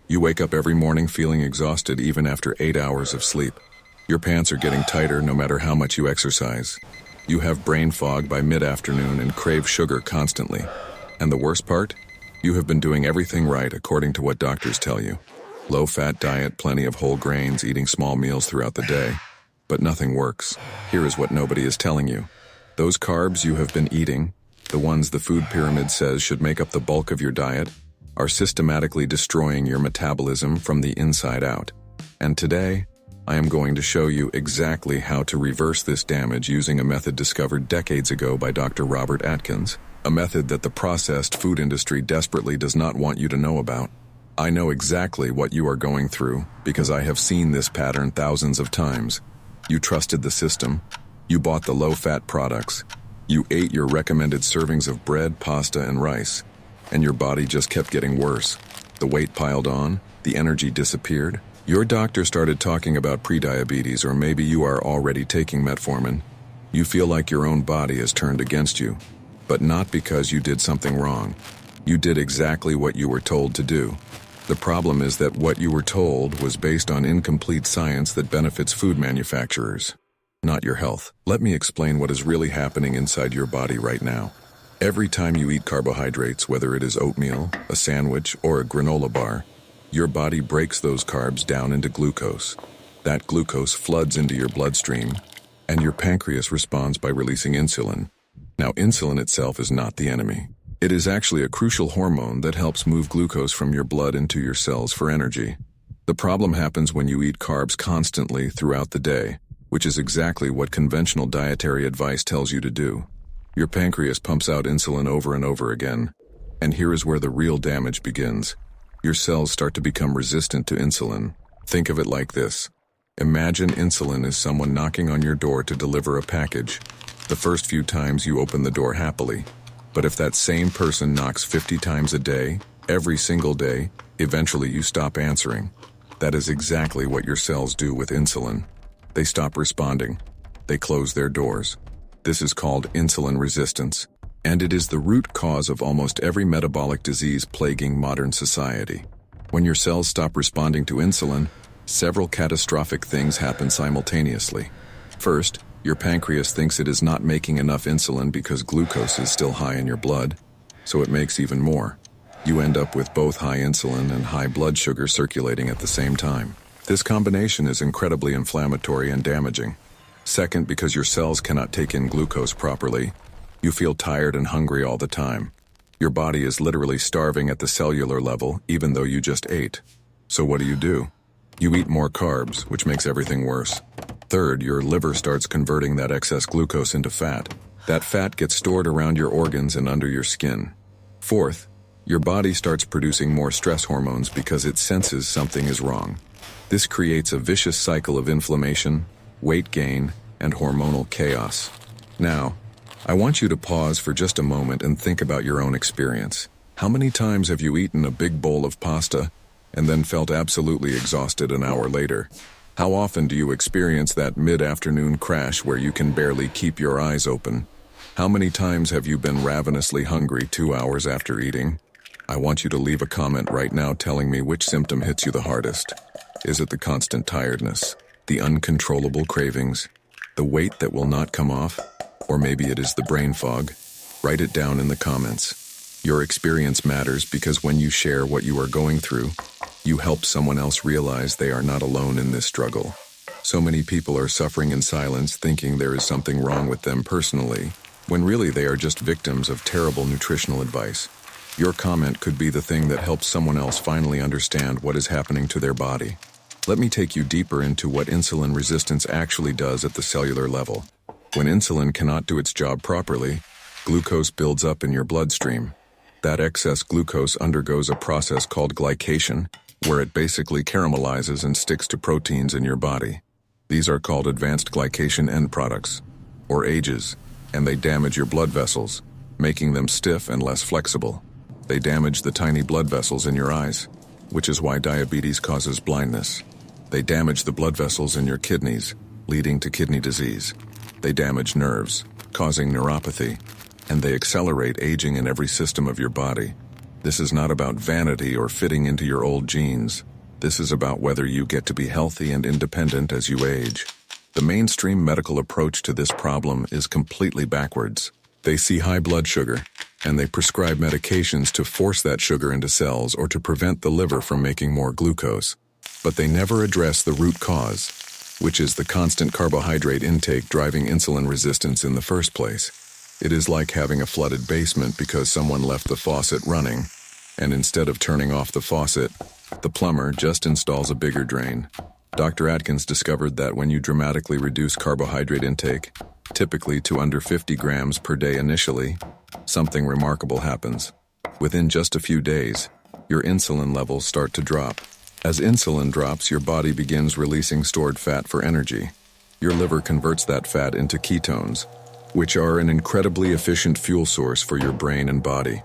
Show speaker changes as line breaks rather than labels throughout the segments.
You wake up every morning feeling exhausted even after 8 hours of sleep. Your pants are getting tighter no matter how much you exercise. You have brain fog by mid-afternoon and crave sugar constantly. And the worst part? You have been doing everything right according to what doctors tell you. Low-fat diet, plenty of whole grains, eating small meals throughout the day. But nothing works. Here is what nobody is telling you. Those carbs you have been eating, the ones the food pyramid says should make up the bulk of your diet, are systematically destroying your metabolism from the inside out. And today, I am going to show you exactly how to reverse this damage using a method discovered decades ago by Dr. Robert Atkins, a method that the processed food industry desperately does not want you to know about. I know exactly what you are going through because I have seen this pattern thousands of times. You trusted the system. You bought the low-fat products. You ate your recommended servings of bread, pasta, and rice. And your body just kept getting worse. The weight piled on. The energy disappeared. Your doctor started talking about prediabetes, or maybe you are already taking metformin. You feel like your own body has turned against you. But not because you did something wrong. You did exactly what you were told to do. The problem is that what you were told was based on incomplete science that benefits food manufacturers, not your health. Let me explain what is really happening inside your body right now. Every time you eat carbohydrates, whether it is oatmeal, a sandwich, or a granola bar, your body breaks those carbs down into glucose. That glucose floods into your bloodstream, and your pancreas responds by releasing insulin. Now, insulin itself is not the enemy. It is actually a crucial hormone that helps move glucose from your blood into your cells for energy. The problem happens when you eat carbs constantly throughout the day, which is exactly what conventional dietary advice tells you to do. Your pancreas pumps out insulin over and over again, and here is where the real damage begins. Your cells start to become resistant to insulin. Think of it like this. Imagine insulin is someone knocking on your door to deliver a package. The first few times you open the door happily. But if that same person knocks 50 times a day, every single day, eventually you stop answering. That is exactly what your cells do with insulin. They stop responding. They close their doors. This is called insulin resistance, and it is the root cause of almost every metabolic disease plaguing modern society. When your cells stop responding to insulin, several catastrophic things happen simultaneously. First, your pancreas thinks it is not making enough insulin because glucose is still high in your blood, so it makes even more. You end up with both high insulin and high blood sugar circulating at the same time. This combination is incredibly inflammatory and damaging. Second, because your cells cannot take in glucose properly, you feel tired and hungry all the time. Your body is literally starving at the cellular level, even though you just ate. So what do? You eat more carbs, which makes everything worse. Third, your liver starts converting that excess glucose into fat. That fat gets stored around your organs and under your skin. Fourth, your body starts producing more stress hormones because it senses something is wrong. This creates a vicious cycle of inflammation, weight gain, and hormonal chaos. Now, I want you to pause for just a moment and think about your own experience. How many times have you eaten a big bowl of pasta and then felt absolutely exhausted an hour later? How often do you experience that mid-afternoon crash where you can barely keep your eyes open? How many times have you been ravenously hungry 2 hours after eating? I want you to leave a comment right now telling me which symptom hits you the hardest. Is it the constant tiredness, the uncontrollable cravings, the weight that will not come off, or maybe it is the brain fog? Write it down in the comments. Your experience matters because when you share what you are going through, you help someone else realize they are not alone in this struggle. So many people are suffering in silence, thinking there is something wrong with them personally, when really they are just victims of terrible nutritional advice. Your comment could be the thing that helps someone else finally understand what is happening to their body. Let me take you deeper into what insulin resistance actually does at the cellular level. When insulin cannot do its job properly, glucose builds up in your bloodstream. That excess glucose undergoes a process called glycation, where it basically caramelizes and sticks to proteins in your body. These are called advanced glycation end products, or AGEs, and they damage your blood vessels, making them stiff and less flexible. They damage the tiny blood vessels in your eyes, which is why diabetes causes blindness. They damage the blood vessels in your kidneys, leading to kidney disease. They damage nerves, causing neuropathy, and they accelerate aging in every system of your body. This is not about vanity or fitting into your old jeans. This is about whether you get to be healthy and independent as you age. The mainstream medical approach to this problem is completely backwards. They see high blood sugar, and they prescribe medications to force that sugar into cells or to prevent the liver from making more glucose. But they never address the root cause, which is the constant carbohydrate intake driving insulin resistance in the first place. It is like having a flooded basement because someone left the faucet running, and instead of turning off the faucet, the plumber just installs a bigger drain. Dr. Atkins discovered that when you dramatically reduce carbohydrate intake, typically to under 50 grams per day initially, something remarkable happens. Within just a few days, your insulin levels start to drop. As insulin drops, your body begins releasing stored fat for energy. Your liver converts that fat into ketones, which are an incredibly efficient fuel source for your brain and body.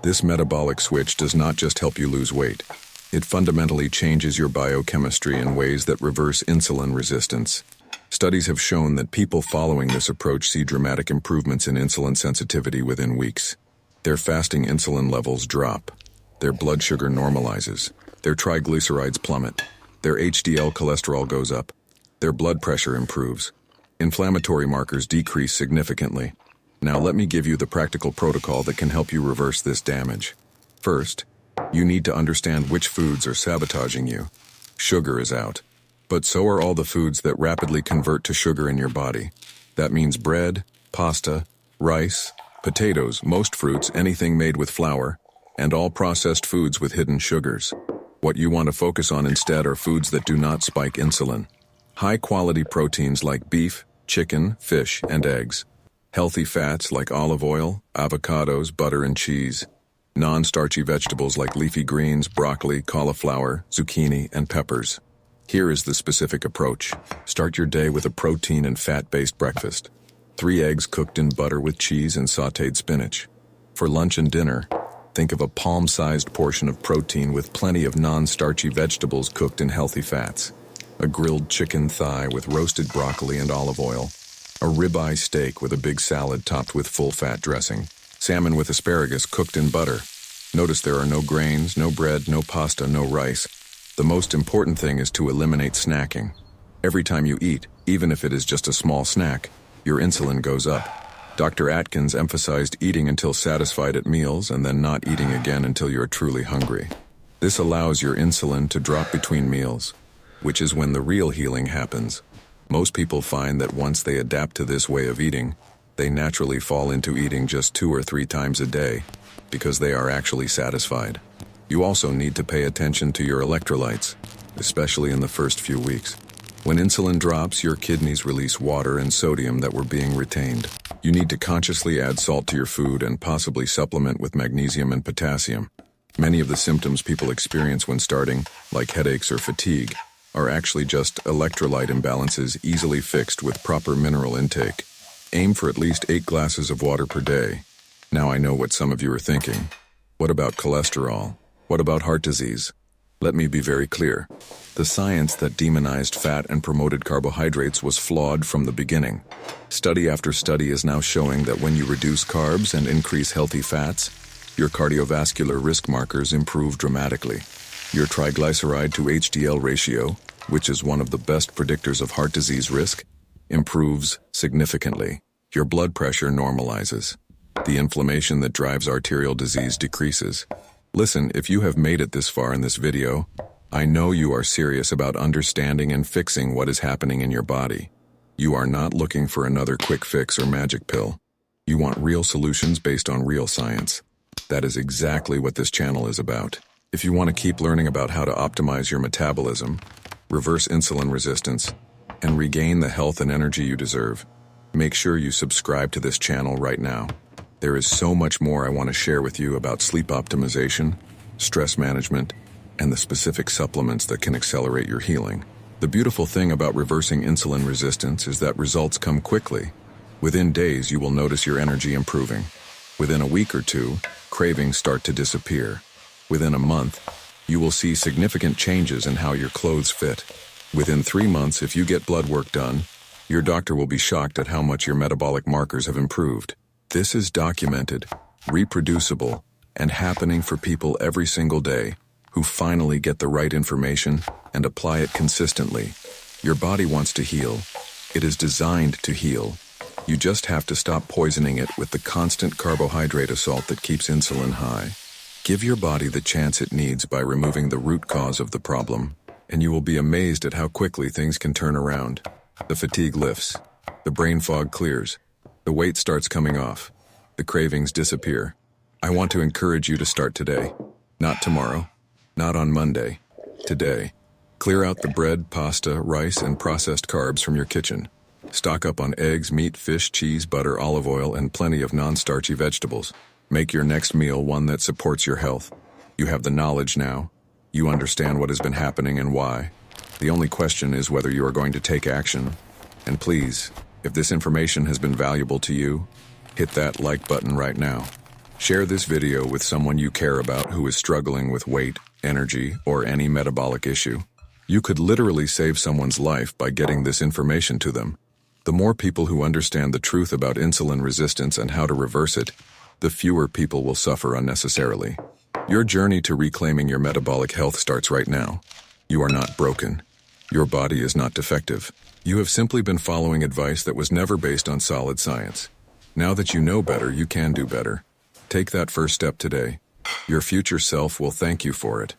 This metabolic switch does not just help you lose weight. It fundamentally changes your biochemistry in ways that reverse insulin resistance. Studies have shown that people following this approach see dramatic improvements in insulin sensitivity within weeks. Their fasting insulin levels drop. Their blood sugar normalizes. Their triglycerides plummet. Their HDL cholesterol goes up. Their blood pressure improves. Inflammatory markers decrease significantly. Now let me give you the practical protocol that can help you reverse this damage. First, you need to understand which foods are sabotaging you. Sugar is out. But so are all the foods that rapidly convert to sugar in your body. That means bread, pasta, rice, potatoes, most fruits, anything made with flour, and all processed foods with hidden sugars. What you want to focus on instead are foods that do not spike insulin. High-quality proteins like beef, chicken, fish, and eggs. Healthy fats like olive oil, avocados, butter, and cheese. Non-starchy vegetables like leafy greens, broccoli, cauliflower, zucchini, and peppers. Here is the specific approach. Start your day with a protein and fat-based breakfast. 3 eggs cooked in butter with cheese and sautéed spinach. For lunch and dinner, think of a palm-sized portion of protein with plenty of non-starchy vegetables cooked in healthy fats. A grilled chicken thigh with roasted broccoli and olive oil. A ribeye steak with a big salad topped with full-fat dressing. Salmon with asparagus cooked in butter. Notice there are no grains, no bread, no pasta, no rice. The most important thing is to eliminate snacking. Every time you eat, even if it is just a small snack, your insulin goes up. Dr. Atkins emphasized eating until satisfied at meals and then not eating again until you're truly hungry. This allows your insulin to drop between meals, which is when the real healing happens. Most people find that once they adapt to this way of eating, they naturally fall into eating just 2 or 3 times a day because they are actually satisfied. You also need to pay attention to your electrolytes, especially in the first few weeks. When insulin drops, your kidneys release water and sodium that were being retained. You need to consciously add salt to your food and possibly supplement with magnesium and potassium. Many of the symptoms people experience when starting, like headaches or fatigue, are actually just electrolyte imbalances easily fixed with proper mineral intake. Aim for at least 8 glasses of water per day. Now I know what some of you are thinking. What about cholesterol? What about heart disease? Let me be very clear. The science that demonized fat and promoted carbohydrates was flawed from the beginning. Study after study is now showing that when you reduce carbs and increase healthy fats, your cardiovascular risk markers improve dramatically. Your triglyceride to HDL ratio, which is one of the best predictors of heart disease risk, improves significantly. Your blood pressure normalizes. The inflammation that drives arterial disease decreases. Listen, if you have made it this far in this video, I know you are serious about understanding and fixing what is happening in your body. You are not looking for another quick fix or magic pill. You want real solutions based on real science. That is exactly what this channel is about. If you want to keep learning about how to optimize your metabolism, reverse insulin resistance, and regain the health and energy you deserve, make sure you subscribe to this channel right now. There is so much more I want to share with you about sleep optimization, stress management, and the specific supplements that can accelerate your healing. The beautiful thing about reversing insulin resistance is that results come quickly. Within days, you will notice your energy improving. Within a week or 2, cravings start to disappear. Within a month, you will see significant changes in how your clothes fit. Within 3 months, if you get blood work done, your doctor will be shocked at how much your metabolic markers have improved. This is documented, reproducible, and happening for people every single day who finally get the right information and apply it consistently. Your body wants to heal. It is designed to heal. You just have to stop poisoning it with the constant carbohydrate assault that keeps insulin high. Give your body the chance it needs by removing the root cause of the problem, and you will be amazed at how quickly things can turn around. The fatigue lifts. The brain fog clears. The weight starts coming off. The cravings disappear. I want to encourage you to start today. Not tomorrow. Not on Monday. Today. Clear out the bread, pasta, rice, and processed carbs from your kitchen. Stock up on eggs, meat, fish, cheese, butter, olive oil, and plenty of non-starchy vegetables. Make your next meal one that supports your health. You have the knowledge now. You understand what has been happening and why. The only question is whether you are going to take action. And please, if this information has been valuable to you, hit that like button right now. Share this video with someone you care about who is struggling with weight, energy, or any metabolic issue. You could literally save someone's life by getting this information to them. The more people who understand the truth about insulin resistance and how to reverse it, the fewer people will suffer unnecessarily. Your journey to reclaiming your metabolic health starts right now. You are not broken. Your body is not defective. You have simply been following advice that was never based on solid science. Now that you know better, you can do better. Take that first step today. Your future self will thank you for it.